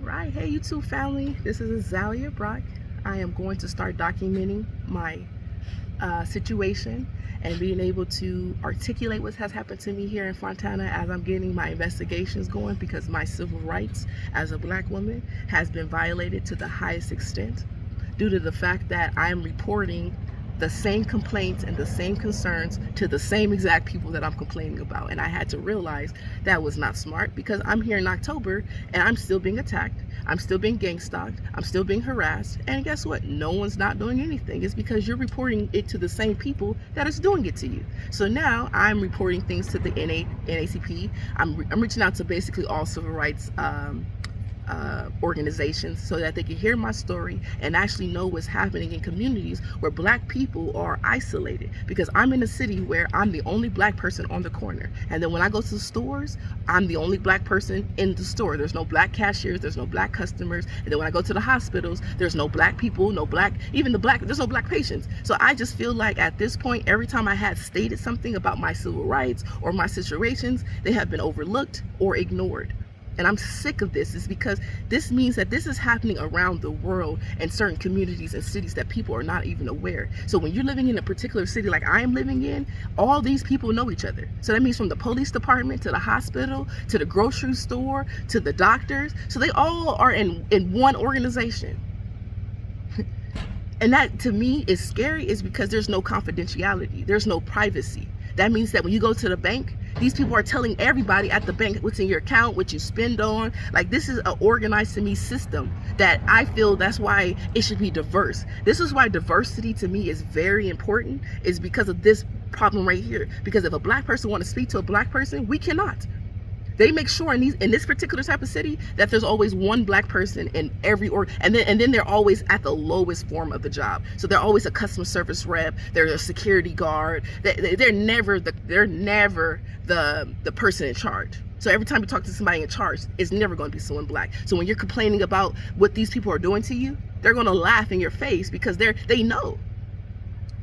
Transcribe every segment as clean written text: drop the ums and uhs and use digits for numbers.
right, hey YouTube family, this is Azalea Brock. I am going to start documenting my situation and being able to articulate what has happened to me here in Fontana as I'm getting my investigations going, because my civil rights as a black woman has been violated to the highest extent due to the fact that I'm reporting the same complaints and the same concerns to the same exact people that I'm complaining about. And I had to realize that was not smart, because I'm here in October and I'm still being attacked, I'm still being gang stalked, I'm still being harassed, and guess what? No one's not doing anything. It's because you're reporting it to the same people that is doing it to you. So now I'm reporting things to the NAACP. I'm reaching out to basically all civil rights organizations so that they can hear my story and actually know what's happening in communities where black people are isolated, because I'm in a city where I'm the only black person on the corner, and then when I go to the stores, I'm the only black person in the store. There's no black cashiers, there's no black customers, and then when I go to the hospitals, there's no black people, no black, there's no black patients. So I just feel like at this point, every time I had stated something about my civil rights or my situations, they have been overlooked or ignored. And I'm sick of this. It's because this means that this is happening around the world in certain communities and cities that people are not even aware. So when you're living in a particular city like I am living in, all these people know each other. So that means from the police department to the hospital to the grocery store to the doctors. So they all are in one organization. And that to me is scary, is because there's no confidentiality. There's no privacy. That means that when you go to the bank, these people are telling everybody at the bank what's in your account, what you spend on. Like, this is an organized to me system that I feel that's why it should be diverse. This is why diversity to me is very important, is because of this problem right here. Because if a black person wants to speak to a black person, we cannot. They make sure in this particular type of city that there's always one black person in every and then they're always at the lowest form of the job. So they're always a customer service rep, they're a security guard. They're never the person in charge. So every time you talk to somebody in charge, it's never going to be someone black. So when you're complaining about what these people are doing to you, they're going to laugh in your face, because they know.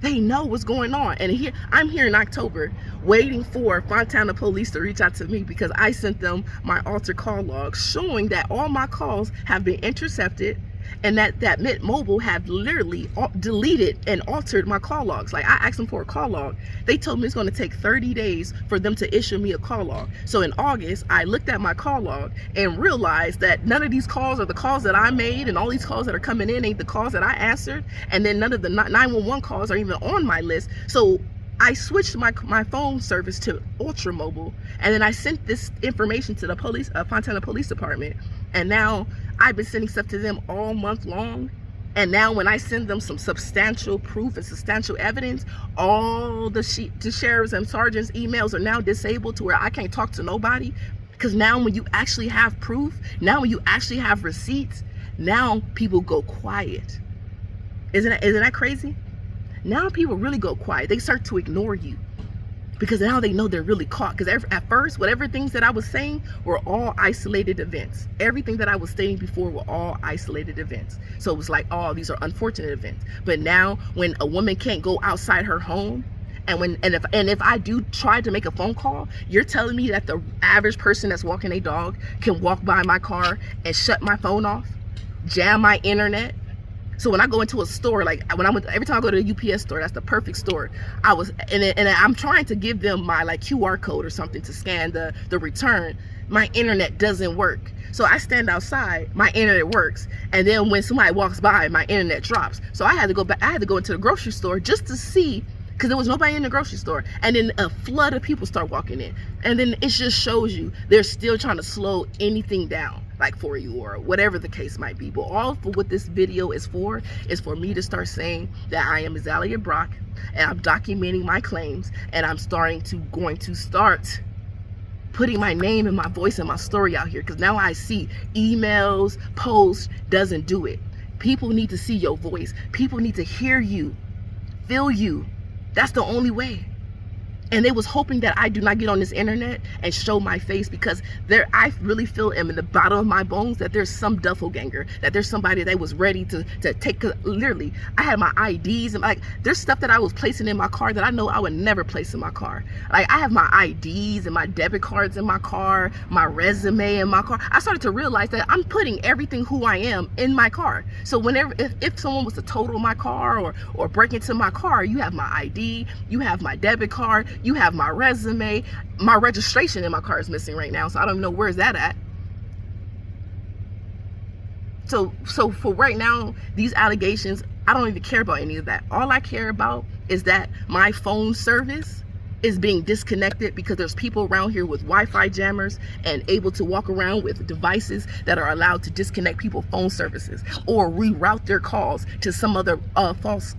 They know what's going on. And I'm here in October waiting for Fontana police to reach out to me, because I sent them my altered call log showing that all my calls have been intercepted, and that Mint Mobile have literally deleted and altered my call logs. Like, I asked them for a call log. They told me it's going to take 30 days for them to issue me a call log. So in August, I looked at my call log and realized that none of these calls are the calls that I made, and all these calls that are coming in ain't the calls that I answered, and then none of the 911 calls are even on my list. So I switched my phone service to Ultra Mobile, and then I sent this information to the police, Fontana Police Department, and now I've been sending stuff to them all month long. And now when I send them some substantial proof and substantial evidence, all the sheriffs and sergeants' emails are now disabled to where I can't talk to nobody. Because now when you actually have proof, now when you actually have receipts, now people go quiet. Isn't that crazy? Now people really go quiet. They start to ignore you, because now they know they're really caught. Because at first, whatever things that I was saying were all isolated events. Everything that I was stating before were all isolated events. So it was like, oh, these are unfortunate events. But now when a woman can't go outside her home, and if I do try to make a phone call, you're telling me that the average person that's walking a dog can walk by my car and shut my phone off, jam my internet? So when I go into a store, like every time I go to a UPS store, that's the perfect store. And I'm trying to give them my QR code or something to scan the return. My internet doesn't work. So I stand outside, my internet works, and then when somebody walks by, my internet drops. So I had to go back. I had to go into the grocery store just to see, because there was nobody in the grocery store, and then a flood of people start walking in, and then it just shows you they're still trying to slow anything down, like for you, or whatever the case might be. But all for what this video is for me to start saying that I am Azalea Brock, and I'm documenting my claims, and I'm going to start putting my name and my voice and my story out here, because now I see emails, posts doesn't do it. People need to see your voice. People need to hear you, feel you. That's the only way. And they was hoping that I do not get on this internet and show my face, because I really feel in the bottom of my bones that there's some doppelganger, that there's somebody that was ready to take, literally, I had my IDs, and like, there's stuff that I was placing in my car that I know I would never place in my car. Like, I have my IDs and my debit cards in my car, my resume in my car. I started to realize that I'm putting everything who I am in my car. So whenever, if someone was to total my car or break into my car, you have my ID, you have my debit card, you have my resume. My registration in my car is missing right now, so I don't know where's that at. So for right now, these allegations, I don't even care about any of that. All I care about is that my phone service is being disconnected, because there's people around here with Wi-Fi jammers and able to walk around with devices that are allowed to disconnect people's phone services or reroute their calls to some other false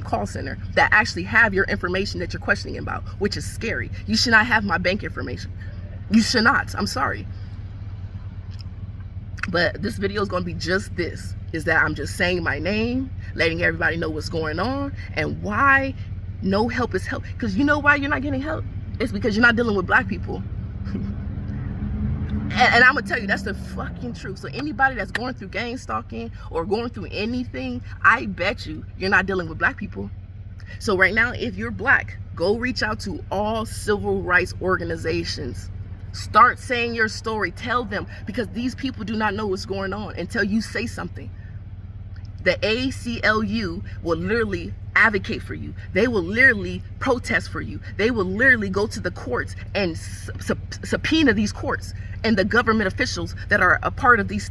call center that actually have your information that you're questioning about, which is scary. You should not have my bank information. You should not. I'm sorry. But this video is going to be just this, is that I'm just saying my name, letting everybody know what's going on and why no help is help. Because you know why you're not getting help? It's because you're not dealing with black people. and I'm gonna tell you, that's the fucking truth. So anybody that's going through gang stalking or going through anything, I bet you're not dealing with black people. So right now, if you're black, go reach out to all civil rights organizations. Start saying your story. Tell them, because these people do not know what's going on until you say something. The ACLU will literally advocate for you. They will literally protest for you. They will literally go to the courts and subpoena these courts and the government officials that are a part of these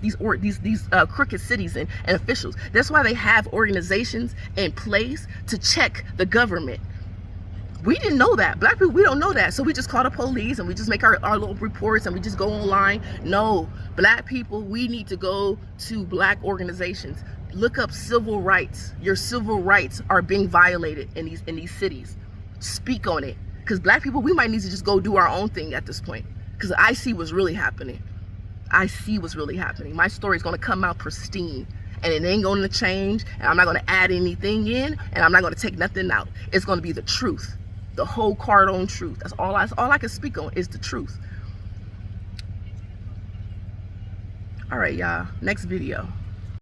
crooked cities and officials. That's why they have organizations in place to check the government. We didn't know that. Black people, we don't know that. So we just call the police and we just make our little reports and we just go online. No, black people, we need to go to black organizations. Look up civil rights. Your civil rights are being violated in these cities. Speak on it. Because black people, we might need to just go do our own thing at this point. Because I see what's really happening. I see what's really happening. My story is going to come out pristine. And it ain't going to change. And I'm not going to add anything in. And I'm not going to take nothing out. It's going to be the truth. The whole cardone truth. That's all I can speak on is the truth. All right, y'all. Next video.